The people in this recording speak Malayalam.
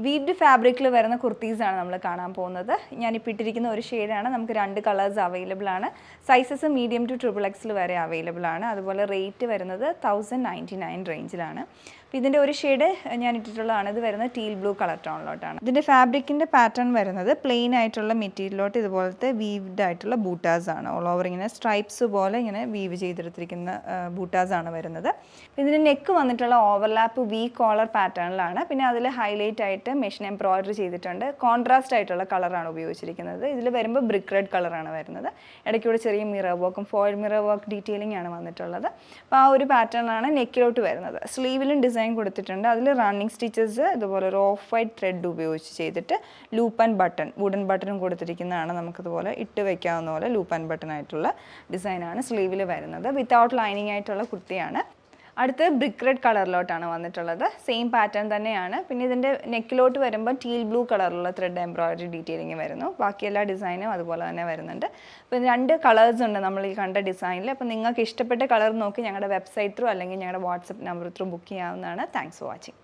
വീവ്ഡ് ഫാബ്രിക്കിൽ വരുന്ന കുർത്തീസാണ് നമ്മൾ കാണാൻ പോകുന്നത്. ഞാനിപ്പോൾ ഇട്ടിരിക്കുന്ന ഒരു ഷെയ്ഡാണ്. നമുക്ക് 2 കളേഴ്സ് അവൈലബിൾ ആണ്. സൈസസ് മീഡിയം ടു XXL വരെ അവൈലബിൾ ആണ്. അതുപോലെ റേറ്റ് വരുന്നത് 1099 റേഞ്ചിലാണ്. അപ്പോൾ ഇതിൻ്റെ ഒരു ഷെയ്ഡ് ഞാൻ ഇട്ടിട്ടുള്ളതാണ്. ഇത് വരുന്നത് ടീൽ ബ്ലൂ കളർ ടോണിലോട്ടാണ്. ഇതിൻ്റെ ഫാബ്രിക്കിൻ്റെ പാറ്റേൺ വരുന്നത് പ്ലെയിൻ ആയിട്ടുള്ള മെറ്റീരിയലോട്ട് ഇതുപോലത്തെ വീവ്ഡ് ആയിട്ടുള്ള ബൂട്ടാസ് ആണ്. ഓൾ ഓവർ ഇങ്ങനെ സ്ട്രൈപ്സ് പോലെ ഇങ്ങനെ വീവ് ചെയ്തെടുത്തിരിക്കുന്ന ബൂട്ടാസ് ആണ് വരുന്നത്. ഇതിൻ്റെ നെക്ക് വന്നിട്ടുള്ള ഓവർലാപ്പ് വി കോളർ പാറ്റേണിലാണ്. പിന്നെ അതിൽ ഹൈലൈറ്റ് ആയിട്ട് മെഷീൻ എംബ്രോയിഡറി ചെയ്തിട്ടുണ്ട്. കോൺട്രാസ്റ്റ് ആയിട്ടുള്ള കളറാണ് ഉപയോഗിച്ചിരിക്കുന്നത്. ഇതിൽ വരുമ്പോൾ ബ്രിക്ക് റെഡ് കളറാണ് വരുന്നത്. ഇടയ്ക്കൂടെ ചെറിയ മിറർ വർക്കും ഫോയിൽ മിറർ വർക്ക് ഡീറ്റെയിലിംഗ് ആണ് വന്നിട്ടുള്ളത്. അപ്പോൾ ആ ഒരു പാറ്റേണാണ് നെക്കിലോട്ട് വരുന്നത്. സ്ലീവിലും ഡിസൈൻ കൊടുത്തിട്ടുണ്ട്. അതിൽ റണ്ണിങ് സ്റ്റിച്ചസ് ഇതുപോലെ ഒരു ഓഫ് വൈറ്റ് ത്രെഡ് ഉപയോഗിച്ച് ചെയ്തിട്ട് ലൂപ്പ് ആൻഡ് ബട്ടൺ വുഡൻ ബട്ടണും കൊടുത്തിരിക്കുന്നതാണ്. നമുക്കിതുപോലെ ഇട്ട് വയ്ക്കാവുന്ന പോലെ ലൂപ്പ് ആൻഡ് ബട്ടൺ ആയിട്ടുള്ള ഡിസൈനാണ് സ്ലീവിൽ വരുന്നത്. വിത്തൗട്ട് ലൈനിങ് ആയിട്ടുള്ള കുർത്തിയാണ്. അടുത്ത് ബ്രിക്ക് റെഡ് കളറിലോട്ടാണ് വന്നിട്ടുള്ളത്. സെയിം പാറ്റേൺ തന്നെയാണ്. പിന്നെ ഇതിൻ്റെ നെക്കിലോട്ട് വരുമ്പോൾ ടീൽ ബ്ലൂ കളറിലുള്ള ത്രെഡ് എംബ്രോയിഡറി ഡീറ്റെയിലിംഗ് വരുന്നു. ബാക്കി എല്ലാ ഡിസൈനും അതുപോലെ തന്നെ വരുന്നുണ്ട്. അപ്പോൾ 2 കളേഴ്സ് ഉണ്ട് നമ്മൾ ഈ കണ്ട ഡിസൈനിൽ. അപ്പോൾ നിങ്ങൾക്ക് ഇഷ്ടപ്പെട്ട കളർ നോക്കി ഞങ്ങളുടെ വെബ്സൈറ്റ് ത്രൂ അല്ലെങ്കിൽ ഞങ്ങളുടെ വാട്സപ്പ് നമ്പർ ത്രൂ ബുക്ക് ചെയ്യാവുന്നതാണ്. Thanks for watching.